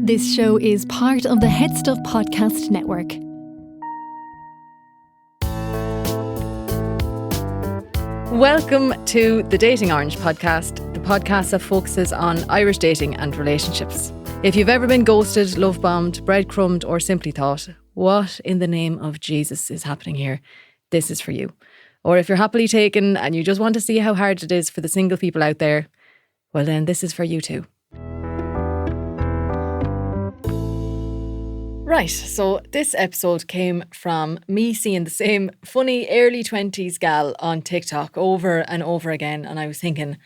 This show is part of the HeadStuff Podcast Network. Welcome to the Dating Orange podcast, the podcast that focuses on Irish dating and relationships. If you've ever been ghosted, love bombed, breadcrumbed, or simply thought, what in the name of Jesus is happening here? This is for you. Or if you're happily taken and you just want to see how hard it is for the single people out there, well then this is for you too. Right, so this episode came from me seeing the same funny early 20s gal on TikTok over and over again, and I was thinking,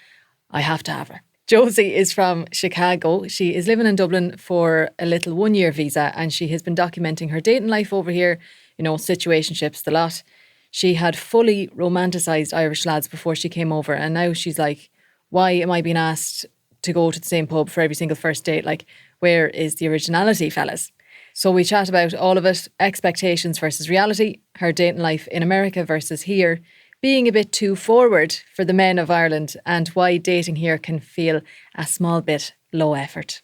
I have to have her. Josie is from Chicago. She is living in Dublin for a little 1-year visa, and she has been documenting her dating life over here, you know, situationships, the lot. She had fully romanticised Irish lads before she came over, and now she's like, why am I being asked to go to the same pub for every single first date? Like, where is the originality, fellas? So we chat about all of it, expectations versus reality, her dating life in America versus here, being a bit too forward for the men of Ireland, and why dating here can feel a small bit low effort.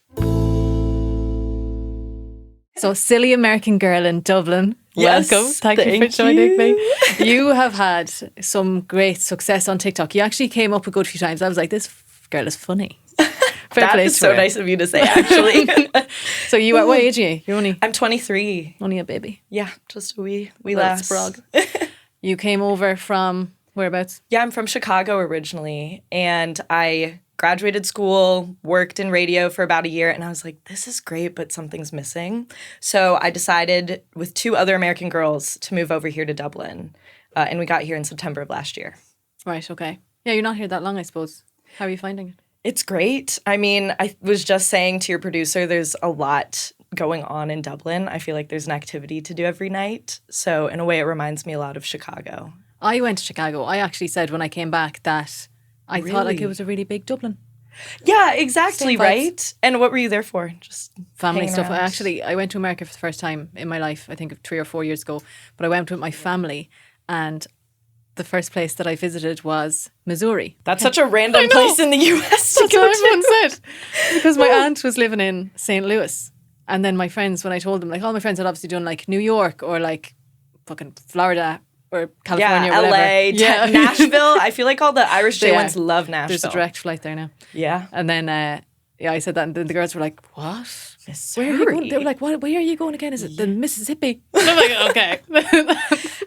So, silly American girl in Dublin, yes, welcome. Thank you for joining me. You have had some great success on TikTok. You actually came up a good few times. I was like, this girl is funny. That is so nice of you to say, actually. So you at what age are you? You're only... I'm 23. Only a baby. Yeah, just a wee lass. Sprog. You came over from whereabouts? Yeah, I'm from Chicago originally, and I graduated school, worked in radio for about a year, and I was like, this is great, but something's missing. So I decided with 2 other American girls to move over here to Dublin, and we got here in September of last year. Right, okay. Yeah, you're not here that long, I suppose. How are you finding it? It's great. I mean, I was just saying to your producer, there's a lot going on in Dublin. I feel like there's an activity to do every night. So in a way, it reminds me a lot of Chicago. I went to Chicago. I actually said when I came back that I thought like it was a really big Dublin. Yeah, exactly, right? And what were you there for? Just family stuff. Around. I went to America for the first time in my life, I think 3 or 4 years ago. But I went with my family, and the first place that I visited was Missouri. That's such a random place in the US to That's go what to. everyone said. Because my aunt was living in St. Louis. And then my friends, when I told them, like all my friends had obviously done like New York or like fucking Florida or California or whatever. LA, Nashville. I feel like all the Irish J ones love Nashville. There's a direct flight there now. Yeah. And then, I said that, and then the girls were like, what? Missouri. Where are you going? They were like, where are you going again? Is it the Mississippi? And I'm like, okay.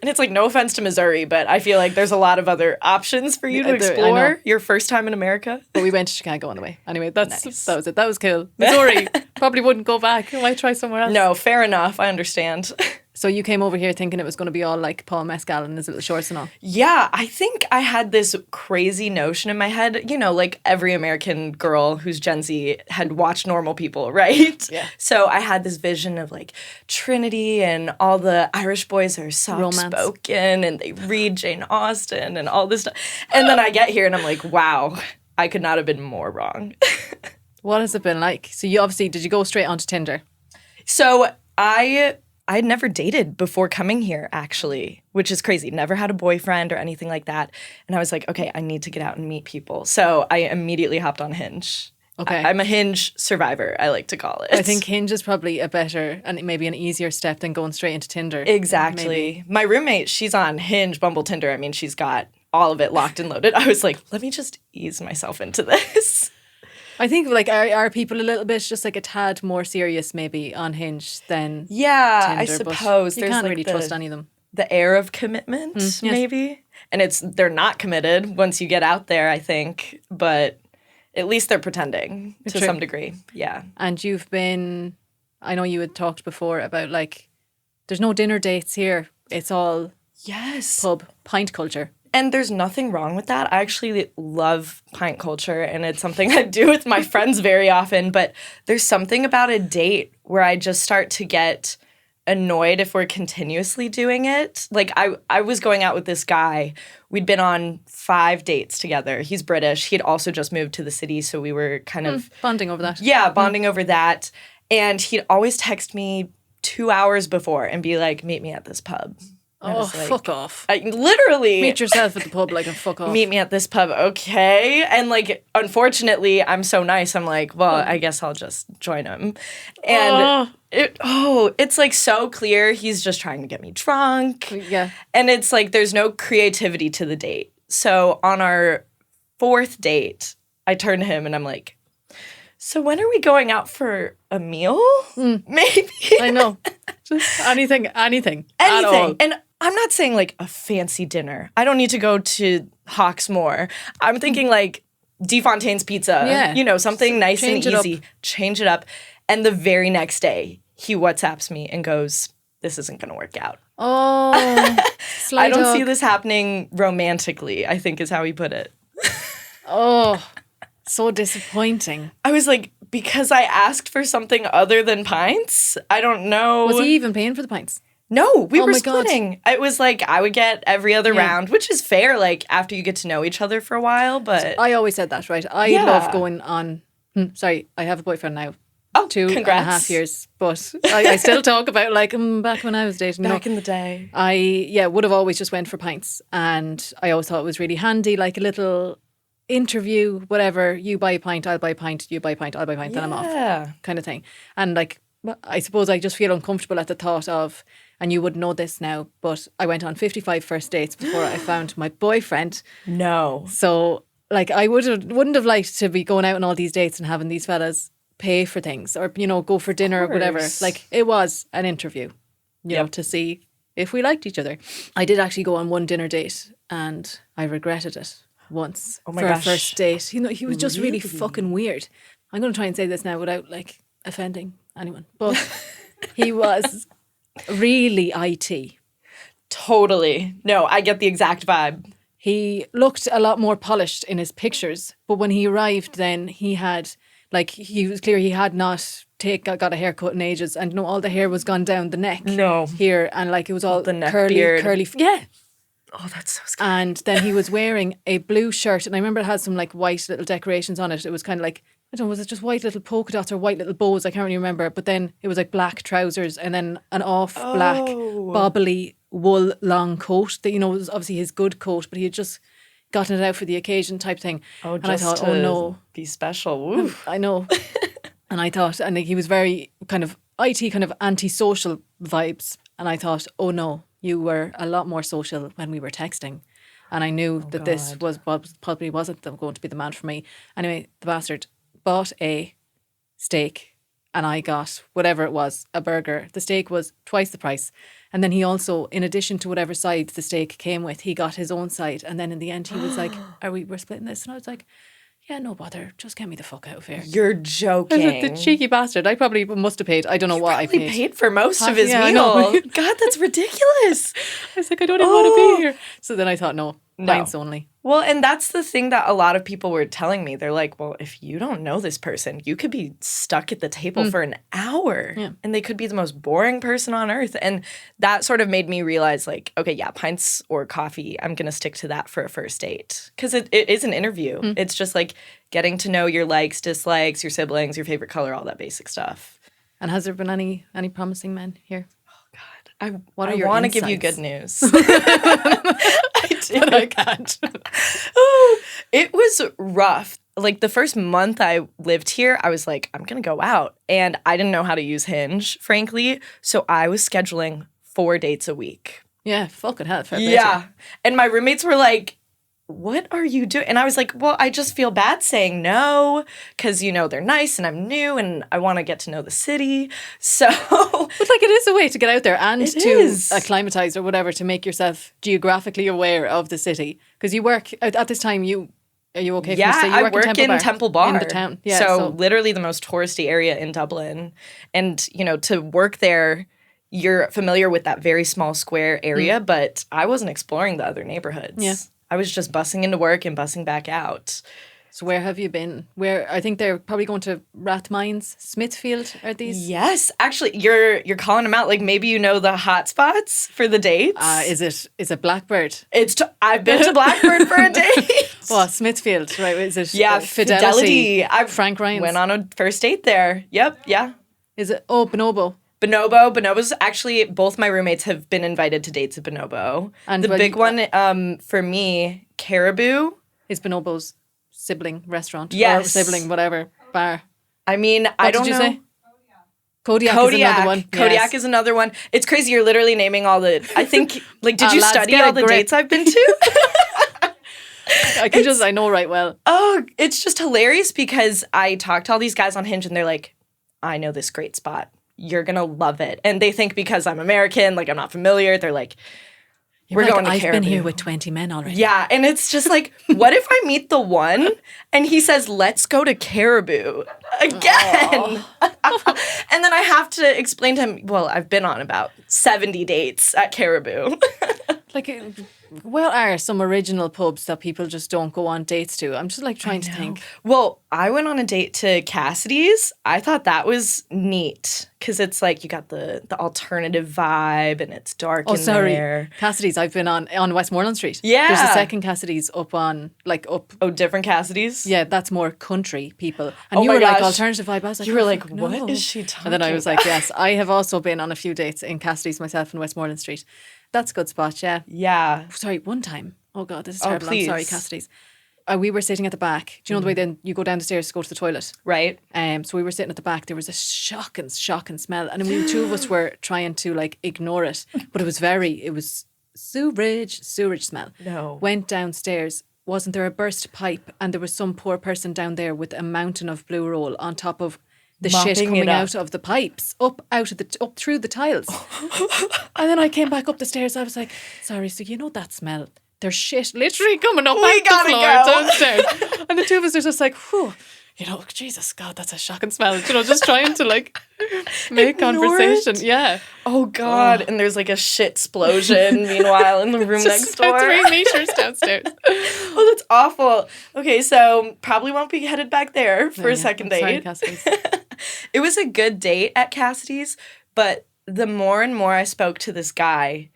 And it's like, no offense to Missouri, but I feel like there's a lot of other options for you to explore your first time in America. But we went to Chicago on the way. Anyway, that was it. That was cool. Missouri, probably wouldn't go back. I might try somewhere else. No, fair enough. I understand. So you came over here thinking it was going to be all like Paul Mescal and his little shorts and all? Yeah, I think I had this crazy notion in my head, you know, like every American girl who's Gen Z had watched Normal People, right? Yeah. So I had this vision of like Trinity and all the Irish boys are soft-spoken and they read Jane Austen and all this stuff. And then I get here and I'm like, wow, I could not have been more wrong. What has it been like? So you obviously, did you go straight onto Tinder? So I had never dated before coming here, actually, which is crazy. Never had a boyfriend or anything like that. And I was like, okay, I need to get out and meet people. So I immediately hopped on Hinge. Okay. I'm a Hinge survivor, I like to call it. I think Hinge is probably a better and maybe an easier step than going straight into Tinder. Exactly. Maybe. My roommate, she's on Hinge, Bumble, Tinder. I mean, she's got all of it locked and loaded. I was like, let me just ease myself into this. I think like are people a little bit just like a tad more serious maybe on Hinge than Tinder, I suppose. You can't really trust any of them. The air of commitment, yes. maybe. And they're not committed once you get out there, I think. But at least they're pretending to some degree. Yeah. And you've been, I know you had talked before about like, there's no dinner dates here. It's all pub, pint culture. And there's nothing wrong with that. I actually love pint culture, and it's something I do with my friends very often. But there's something about a date where I just start to get annoyed if we're continuously doing it. Like, I was going out with this guy. We'd been on 5 dates together. He's British. He had also just moved to the city, so we were kind of... Bonding over that. Yeah, bonding over that. And he'd always text me 2 hours before and be like, meet me at this pub. I Oh, was like, fuck off. Literally. Meet yourself at the pub, like, and fuck off. Meet me at this pub, okay? And, like, unfortunately, I'm so nice. I'm like, well, I guess I'll just join him. And it's, like, so clear. He's just trying to get me drunk. Yeah. And it's, like, there's no creativity to the date. So on our 4th date, I turn to him and I'm like, so when are we going out for a meal? Maybe. I know. Just anything at all. And I'm not saying like a fancy dinner. I don't need to go to Hawksmoor. I'm thinking like DeFontaine's Pizza. Yeah. You know, something nice and Change it up. easy. Change it up. And the very next day, he WhatsApps me and goes, this isn't going to work out. Oh, I don't see this happening romantically, I think is how he put it. Oh, so disappointing. I was like, because I asked for something other than pints? I don't know. Was he even paying for the pints? No, we Oh were my God. splitting. It was like I would get every other round, which is fair, like after you get to know each other for a while, but... I always said that, right? I love going on... Sorry, I have a boyfriend now. Oh, 2.5 years. But I still talk about like back when I was dating. Back in the day. I would have always just went for pints. And I always thought it was really handy, like a little interview, whatever. You buy a pint, I'll buy a pint. You buy a pint, I'll buy a pint, then I'm off. Kind of thing. And like, I suppose I just feel uncomfortable at the thought of, and you would know this now, but I went on 55 first dates before I found my boyfriend. No. So like I wouldn't have liked to be going out on all these dates and having these fellas pay for things or, you know, go for dinner or whatever. Like it was an interview, you know, to see if we liked each other. I did actually go on one dinner date and I regretted it once for our first date. You know, he was just really fucking weird. I'm going to try and say this now without like offending anyone, but he was really IT. Totally. No, I get the exact vibe. He looked a lot more polished in his pictures, but when he arrived then he had... Like, he was clear he had not got a haircut in ages and, you know, all the hair was gone down the neck here and, like, it was all the neck curly. Yeah. Oh, that's so scary. And then he was wearing a blue shirt and I remember it had some, like, white little decorations on it. It was kind of like, I don't know, was it just white little polka dots or white little bows? I can't really remember. But then it was, like, black trousers and then an black, bobbly wool long coat that, you know, was obviously his good coat, but he had just... gotten it out for the occasion type thing. Oh, and I thought, oh no. Be special. Woo. I know. And I thought, and he was very kind of IT, kind of antisocial vibes. And I thought, oh no, you were a lot more social when we were texting. And I knew that this probably wasn't going to be the man for me. Anyway, the bastard bought a steak and I got whatever it was, a burger. The steak was twice the price. And then he also, in addition to whatever side the steak came with, he got his own side. And then in the end, he was like, we're splitting this? And I was like, yeah, no bother. Just get me the fuck out of here. You're joking. The cheeky bastard. I probably must have paid. I don't know what I paid. He paid for most of his I meal. know. God, that's ridiculous. I was like, I don't even want to be here. So then I thought, no, pints only. Well, and that's the thing that a lot of people were telling me. They're like, well, if you don't know this person, you could be stuck at the table for an hour. Yeah. And they could be the most boring person on earth. And that sort of made me realize, like, okay, yeah, pints or coffee, I'm going to stick to that for a first date. Because it is an interview. It's just like getting to know your likes, dislikes, your siblings, your favorite color, all that basic stuff. And has there been any promising men here? I your want to insights? give you good news. I do. But I can't. It was rough. Like the first month I lived here, I was like, I'm going to go out. And I didn't know how to use Hinge, frankly. So I was scheduling 4 dates a week. Yeah, fucking hell. Yeah. And my roommates were like, what are you doing? And I was like, well, I just feel bad saying no because, you know, they're nice and I'm new and I want to get to know the city. So. But like it is a way to get out there and to acclimatise or whatever to make yourself geographically aware of the city. Because you work, at this time, are you okay? Yeah, I work in Temple Bar. In the town. Yeah, so literally the most touristy area in Dublin. And, you know, to work there, you're familiar with that very small square area, but I wasn't exploring the other neighborhoods. Yeah. I was just bussing into work and bussing back out. So where have you been? Where I think they're probably going to Rathmines, Smithfield. Are these? Yes, actually, you're calling them out. Like maybe you know the hot spots for the dates. Is it Blackbird? I've been to Blackbird for a date. Well, Smithfield, right? Is it? Yeah, Fidelity. I Frank Ryan's went on a first date there. Yep, yeah. Is it? Oh, Bonobo. Bonobo. Bonobo's actually, both my roommates have been invited to dates at Bonobo. And the big one for me, Caribou. Is Bonobo's sibling restaurant. Yes. Or sibling, whatever, bar. I mean, I don't know. What did you say? Kodiak is another one. Kodiak is another one. It's crazy. You're literally naming all the, I think, like, did you lads, study get all a the grip. dates I've been to? I know right well. Oh, it's just hilarious because I talk to all these guys on Hinge and they're like, I know this great spot. You're going to love it. And they think because I'm American, like I'm not familiar, they're like, we're going to I've Caribou. been here with 20 men already. Yeah, and it's just like, what if I meet the one and he says, let's go to Caribou again? And then I have to explain to him, well, I've been on about 70 dates at Caribou. Like, what are some original pubs that people just don't go on dates to? I'm just like trying to think. Well, I went on a date to Cassidy's. I thought that was neat because it's like you got the alternative vibe and it's dark in there. Cassidy's I've been on Westmoreland Street. Yeah. There's a second Cassidy's up on, like, up. Oh, different Cassidy's? Yeah, that's more country people. And Oh you my were like, gosh. alternative vibe. I was like, You were oh, like, fuck, what no. is she talking And then I was like, yes, I have also been on a few dates in Cassidy's myself in Westmoreland Street. That's a good spot, yeah. Yeah. Sorry, one time. Oh, God, this is Oh, terrible. please. I'm sorry, Cassidy's. We were sitting at the back. Do you know the way then you go down the stairs to go to the toilet? Right. So we were sitting at the back. There was a shocking smell. And we two of us were trying to like ignore it. But it was sewage smell. No. Went downstairs. Wasn't there a burst pipe? And there was some poor person down there with a mountain of blue roll on top of the Mopping shit coming it up. out of the pipes, up through the tiles. And then I came back up the stairs. I was like, sorry, so you know that smell? There's shit literally coming up out the gotta floor go. downstairs. And the two of us are just like, whew, you know, Jesus, God, that's a shocking smell. You know, just trying to like make Ignore conversation. it. Yeah. Oh, God. And there's like a shit explosion meanwhile in the room next door. 3 meters downstairs. Oh, that's awful. Okay, so probably won't be headed back there for a second date. Sorry, Cassidy's. It was a good date at Cassidy's, but the more and more I spoke to this guy,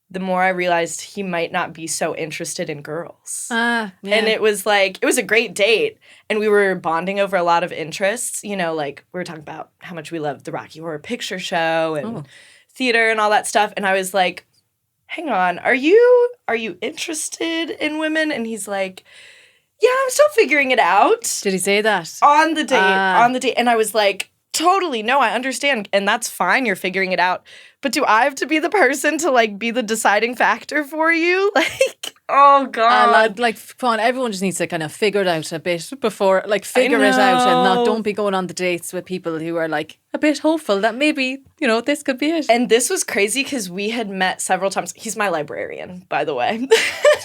the more I realized he might not be so interested in girls. Yeah. And it was a great date. And we were bonding over a lot of interests. You know, like we were talking about how much we love the Rocky Horror Picture Show and theater and all that stuff. And I was like, hang on, are you interested in women? And he's like, yeah, I'm still figuring it out. Did he say that? On the date. And I was like, totally, no, I understand. And that's fine, you're figuring it out. But do I have to be the person to, like, be the deciding factor for you? Like, oh, God. Like, come on, everyone just needs to kind of figure it out a bit before, like, figure it out and don't be going on the dates with people who are, like, a bit hopeful that maybe, you know, this could be it. And this was crazy because we had met several times. He's my librarian, by the way.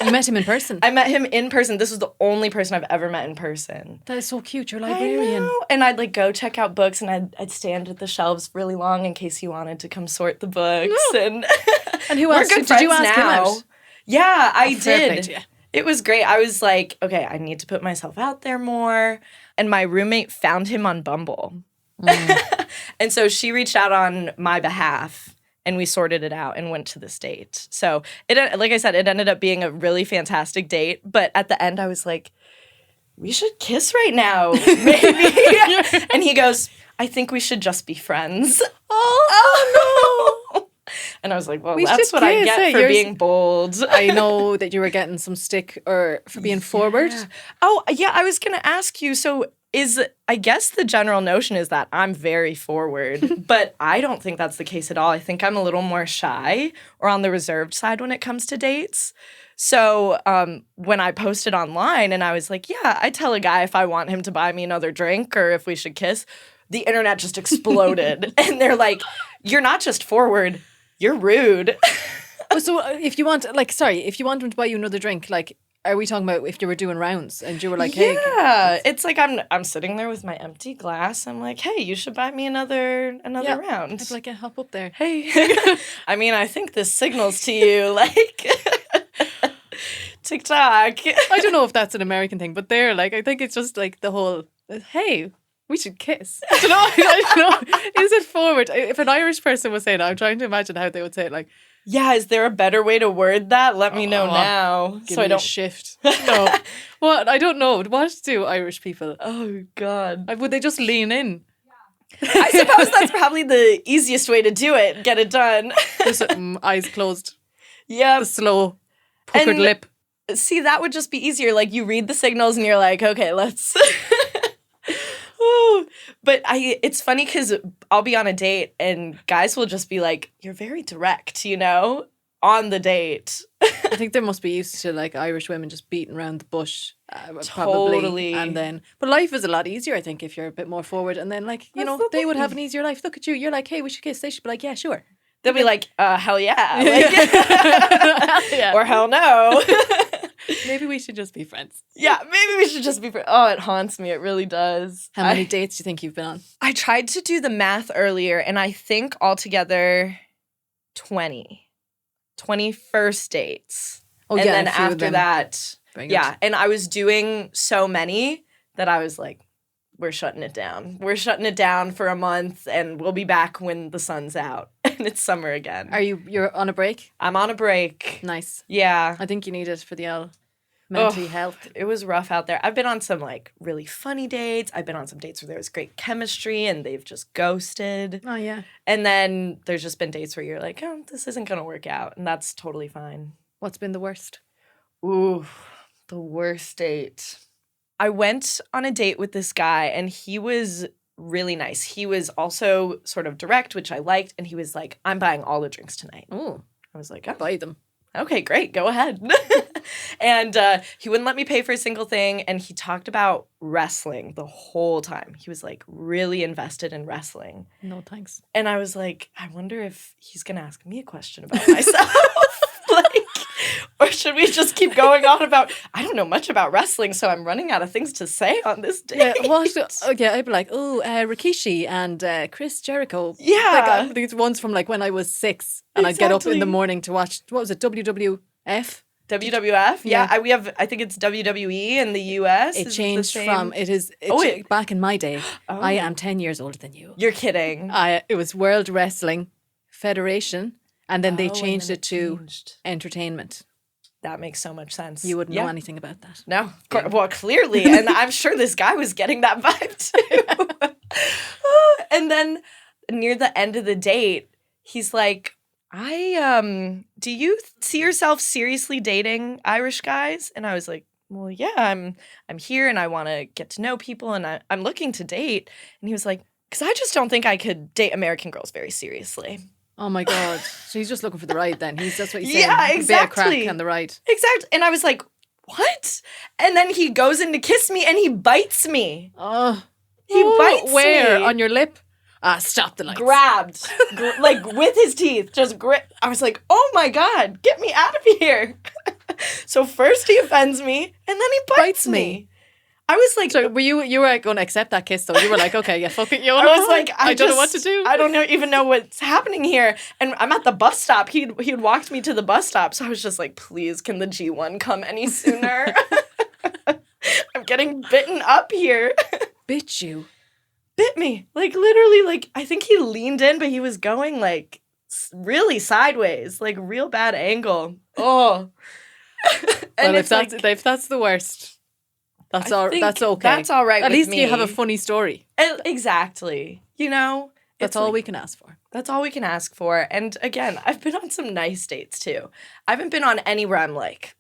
You met him in person? I met him in person. This was the only person I've ever met in person. That is so cute. You're a librarian. I know. And I'd like go check out books and I'd stand at the shelves really long in case he wanted to come sort the books. And who else? We're good Did you friends ask him now. out? Yeah, I fair play did. to you. It was great. I was like, okay, I need to put myself out there more. And my roommate found him on Bumble. And so she reached out on my behalf and we sorted it out and went to this date. So it, like I said, it ended up being a really fantastic date. But at the end, I was like, we should kiss right now, maybe. And he goes, I think we should just be friends. Oh no. And I was like, well, that's what I get for being bold. I know that you were getting some stick for being forward. Oh, yeah, I was going to ask you, so I guess the general notion is that I'm very forward, but I don't think that's the case at all. I think I'm a little more shy or on the reserved side when it comes to dates. So when I posted online and I was like, yeah, I tell a guy if I want him to buy me another drink or if we should kiss, the internet just exploded. And they're like, you're not just forward, you're rude. So if you want him to buy you another drink, like, are we talking about if you were doing rounds and you were like, hey? Yeah, it's like I'm sitting there with my empty glass. I'm like, hey, you should buy me another round. I'd be like, yeah, hop up there. Hey. I mean, I think this signals to you, like, TikTok. I don't know if that's an American thing, but they're like, I think it's just like the whole, hey, we should kiss. I don't know. Is it forward? If an Irish person was saying it, I'm trying to imagine how they would say it. Like, yeah, is there a better way to word that? Let me know now. Give me a shift. No. What? I don't know. What do Irish people? Oh, God. Would they just lean in? I suppose that's probably the easiest way to do it. Get it done. Just eyes closed. Yeah. The slow puckered lip. See, that would just be easier. Like, you read the signals and you're like, okay, let's... Ooh. But it's funny because I'll be on a date and guys will just be like, you're very direct, on the date. I think they must be used to like Irish women just beating around the bush, probably. Totally. And then, but life is a lot easier, I think, if you're a bit more forward. And then, like, they would have an easier life. Look at you. You're like, hey, we should kiss. They should be like, yeah, sure. They'll be like, hell yeah. Like, Hell yeah. Or hell no. Maybe we should just be friends. Yeah, maybe we should just be friends. Oh, it haunts me. It really does. How many dates do you think you've been on? I tried to do the math earlier, and I think altogether 20 first dates. Oh, and yeah. then after that, Very yeah. good. And I was doing so many that I was like, we're shutting it down. We're shutting it down for a month, and we'll be back when the sun's out and it's summer again. You're on a break? I'm on a break. Nice. Yeah. I think you need it for the mental health. It was rough out there. I've been on some like really funny dates. I've been on some dates where there was great chemistry and they've just ghosted. Oh, yeah. And then there's just been dates where you're like, oh, this isn't going to work out. And that's totally fine. What's been the worst? Ooh, the worst date. I went on a date with this guy and he was really nice. He was also sort of direct, which I liked. And he was like, I'm buying all the drinks tonight. Oh, I was like, oh, buy them. okay, great. Go ahead. And he wouldn't let me pay for a single thing. And he talked about wrestling the whole time. He was like really invested in wrestling. No, thanks. And I was like, I wonder if he's going to ask me a question about myself. Or should we just keep going on about, I don't know much about wrestling, so I'm running out of things to say on this date. Yeah, what? Oh, yeah, I'd be like, Rikishi and Chris Jericho. Yeah. Like, I think it's ones from like when I was 6 and I'd get up in Exactly. the morning to watch, what was it, WWF? WWF? Yeah. I think it's WWE in the US. It Is changed the from, same? back in my day, I am 10 years older than you. You're kidding. It was World Wrestling Federation and then they Oh, and changed then it to changed. entertainment. That makes so much sense. You wouldn't know anything about that. No. Well, clearly. And I'm sure this guy was getting that vibe too. And then near the end of the date, he's like, do you see yourself seriously dating Irish guys? And I was like, well, yeah, I'm here and I want to get to know people and I'm looking to date. And he was like, because I just don't think I could date American girls very seriously. Oh my God. So he's just looking for the ride then. That's what he's saying. Yeah, A bit of exactly. crack and the ride. Exactly. And I was like, what? And then he goes in to kiss me and he bites me. Oh. He bites Where? me. On your lip? Stop the lights. Grabbed. Like with his teeth. Just grip. I was like, oh my God, get me out of here. So first he offends me and then he bites me. I was like, So you were going to accept that kiss though? You were like, okay, yeah, fuck it. I was like, I don't know what to do. I don't even know what's happening here. And I'm at the bus stop. He'd walked me to the bus stop. So I was just like, please, can the G1 come any sooner? I'm getting bitten up here. Bit you. Bit me. Like literally, like I think he leaned in, but he was going like really sideways, like real bad angle. Oh. And Well, it's if that's the worst. That's okay. That's all right At with least me. you have a funny story. Exactly. That's That's all we can ask for. That's all we can ask for. And again, I've been on some nice dates too. I haven't been on any where I'm like,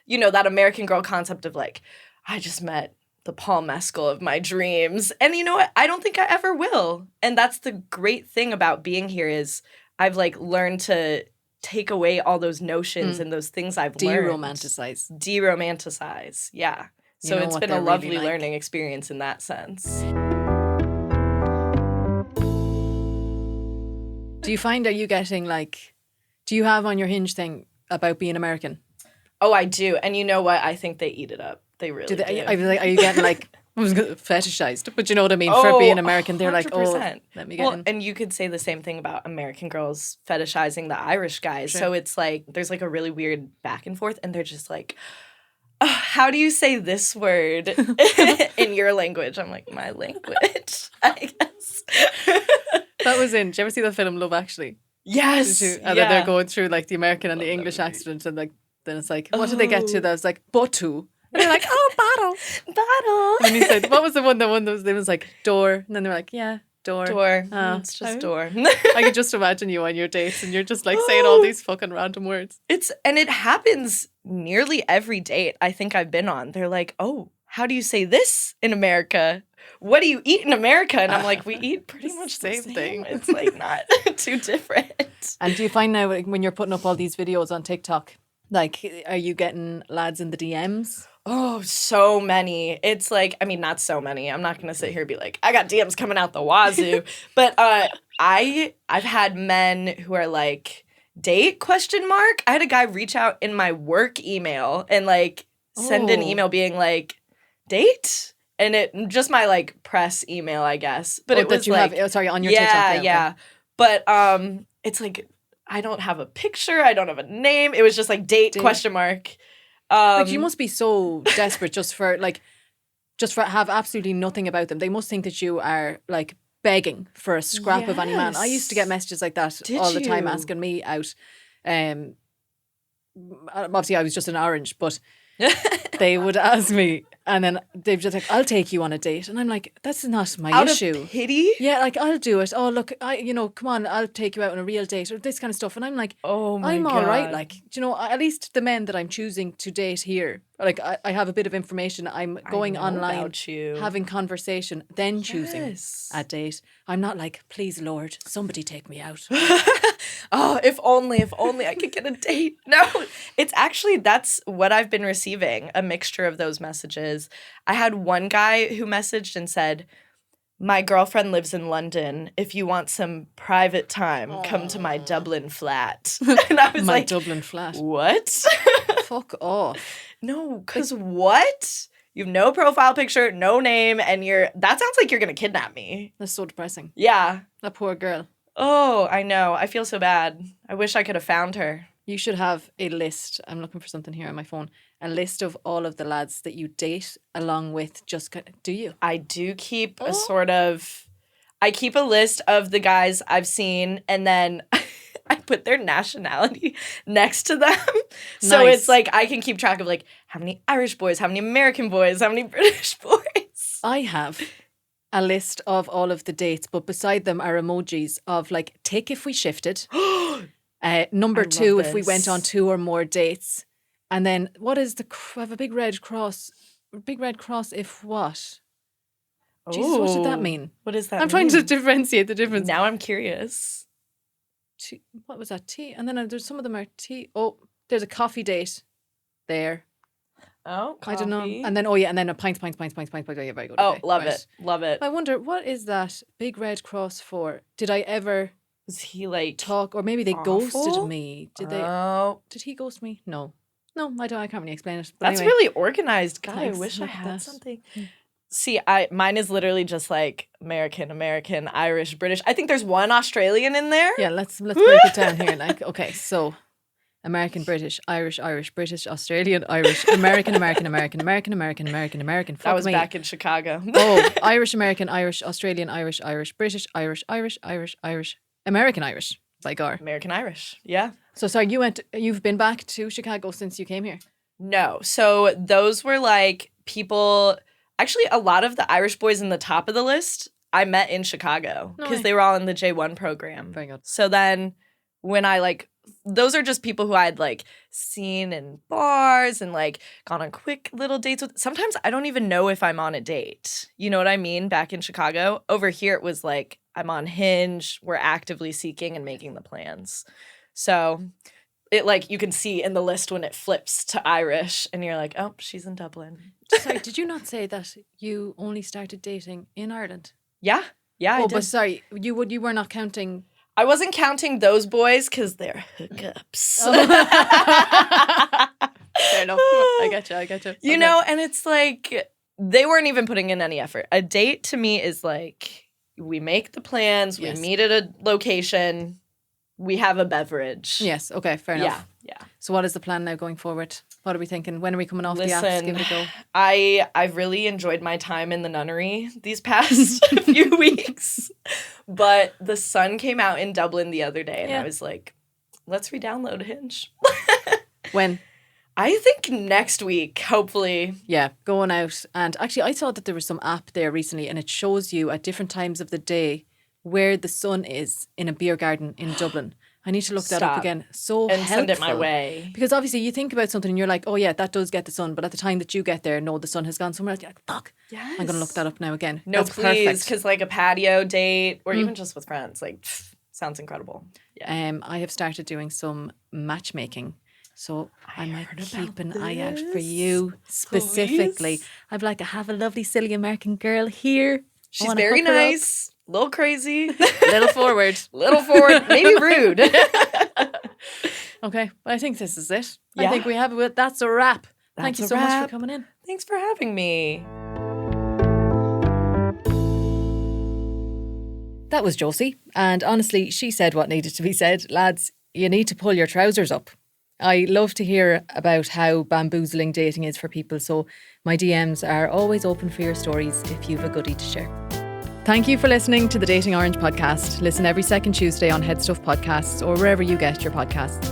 that American Girl concept of like, I just met the Paul Mescal of my dreams. And you know what? I don't think I ever will. And that's the great thing about being here is I've like learned to take away all those notions and those things I've learned. De-romanticize. Yeah. So it's been a lovely learning experience in that sense. Do you find, are you getting like, do you have on your Hinge thing about being American? Oh, I do. And you know what? I think they eat it up. They really do. I was like, are you getting like, fetishized? But you know what I mean? For being American, they're like, 100%. Let me get in. And you could say the same thing about American girls fetishizing the Irish guys. Sure. So it's like, there's like a really weird back and forth. And they're just like, how do you say this word in your language? I'm like, my language, I guess. That was in, did you ever see the film Love Actually? Yes. And then they're going through like the American and the English accent and like, then it's like, what did they get to? That was like, botu. And they're like, oh, bottle. Bottle. And he said, what was the one that was like door? And then they're like, yeah, Door. Door. Oh, It's just door. I could just imagine you on your dates and you're just like saying all these fucking random words. And it happens nearly every date I think I've been on. They're like, oh, how do you say this in America? What do you eat in America? And I'm like, we eat pretty much the same thing. It's like not too different. And do you find now when you're putting up all these videos on TikTok, like, are you getting lads in the DMs? Oh, so many. It's like, I mean, not so many. I'm not gonna sit here and be like, I got DMs coming out the wazoo. But I've had men who are like, date question mark. I had a guy reach out in my work email and like send an email being like, date? And it just my like press email, I guess. But it was that you like, have, on your TikTok. Yeah. But it's like I don't have a picture, I don't have a name. It was just like date question mark. Like you must be so desperate just for have absolutely nothing about them. They must think that you are like begging for a scrap of any man. I used to get messages like that all the time asking me out. Obviously I was just an orange, but they would ask me and then they'd just like, I'll take you on a date. And I'm like, that's not my issue. Out of pity? Yeah, like I'll do it. Oh, look, come on, I'll take you out on a real date or this kind of stuff. And I'm like, oh my I'm God. all right. Like, at least the men that I'm choosing to date here, like I have a bit of information. I'm going online, having conversation, then choosing a date. I'm not like, please, Lord, somebody take me out. Oh, if only I could get a date. No, it's actually, that's what I've been receiving, a mixture of those messages. I had one guy who messaged and said, my girlfriend lives in London. If you want some private time, come to my Dublin flat. And I was like, Dublin flat. What? Fuck off. No, because what? You have no profile picture, no name, and that sounds like you're going to kidnap me. That's so depressing. Yeah. That poor girl. Oh, I know. I feel so bad. I wish I could have found her. You should have a list. I'm looking for something here on my phone. A list of all of the lads that you date along with do you? I do keep I keep a list of the guys I've seen and then I put their nationality next to them. So it's like I can keep track of like how many Irish boys, how many American boys, how many British boys. I have a list of all of the dates, but beside them are emojis of like tick if we shifted. Number 2 if we went on 2 or more dates. And then what is I have a big red cross. Big red cross if what? Jesus, what did that mean? What does that mean? I'm trying to differentiate the difference. Now I'm curious. What was that? Tea? And then there's some of them are tea. Oh, there's a coffee date there. Oh, coffee. I don't know. And then, and then a pints. Yeah, very good. Oh, okay. love it. Love it. I wonder, what is that big red cross for? Did I ever... Was he like... talk? Or maybe they ghosted me. Did they... Oh. Did he ghost me? No, I don't. I can't really explain it. But That's anyway. really organized. God, Thanks. I wish I Look at had that. something. See, mine is literally just like American, Irish, British. I think there's one Australian in there. Yeah, let's break it down here. Like, okay, so American, British, Irish, British, Australian, Irish, American. That was back in Chicago. Oh, Irish, American, Irish, Australian, Irish, British, Irish, American Irish. By gar. American Irish. Yeah. So sorry, you've been back to Chicago since you came here? No. So those were like people. Actually, a lot of the Irish boys in the top of the list I met in Chicago because they were all in the J1 program. Very good. So then when I those are just people who I'd seen in bars and gone on quick little dates with. Sometimes I don't even know if I'm on a date. You know what I mean? Back in Chicago. Over here, it was I'm on Hinge. We're actively seeking and making the plans. So it you can see in the list when it flips to Irish and you're like, oh, she's in Dublin. Sorry, did you not say that you only started dating in Ireland? Yeah, I did. But sorry, you were not counting. I wasn't counting those boys because they're hookups. Oh. Fair enough. I get you. You know, and it's they weren't even putting in any effort. A date to me is we make the plans, we meet at a location, we have a beverage. Yes, okay, fair enough. Yeah. So what is the plan now going forward? What are we thinking? When are we coming off the apps? Give it a go. I've really enjoyed my time in the nunnery these past few weeks. But the sun came out in Dublin the other day and I was like, let's re-download Hinge. When? I think next week, hopefully. Yeah, going out. And actually, I saw that there was some app there recently and it shows you at different times of the day where the sun is in a beer garden in Dublin. I need to look that up Stop. again. So And helpful. send it my way. Because obviously you think about something and you're like, oh yeah, that does get the sun. But at the time that you get there, no, the sun has gone somewhere else. You're like, fuck. Yes. I'm going to look that up now again. No, That's please, perfect. because like a patio date or even just with friends, like sounds incredible. Yeah. I have started doing some matchmaking. So I might keep an eye out for you specifically. Please. I'm like, I have a lovely, silly American girl here. I She's wanna very hook her up. nice, a little crazy, Little forward. little forward, maybe rude. Okay, well, I think this is it. I Yeah. think we have it. That's a wrap. Thank That's you a so much wrap. for coming in. Thanks for having me. That was Josie. And honestly, she said what needed to be said. Lads, you need to pull your trousers up. I love to hear about how bamboozling dating is for people. So my DMs are always open for your stories if you've a goodie to share. Thank you for listening to the Dating Orange podcast. Listen every second Tuesday on HeadStuff Podcasts or wherever you get your podcasts.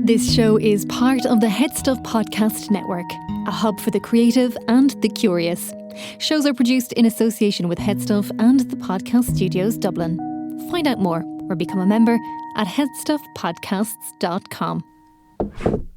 This show is part of the HeadStuff Podcast Network, a hub for the creative and the curious. Shows are produced in association with HeadStuff and the Podcast Studios Dublin. Find out more or become a member at headstuffpodcasts.com.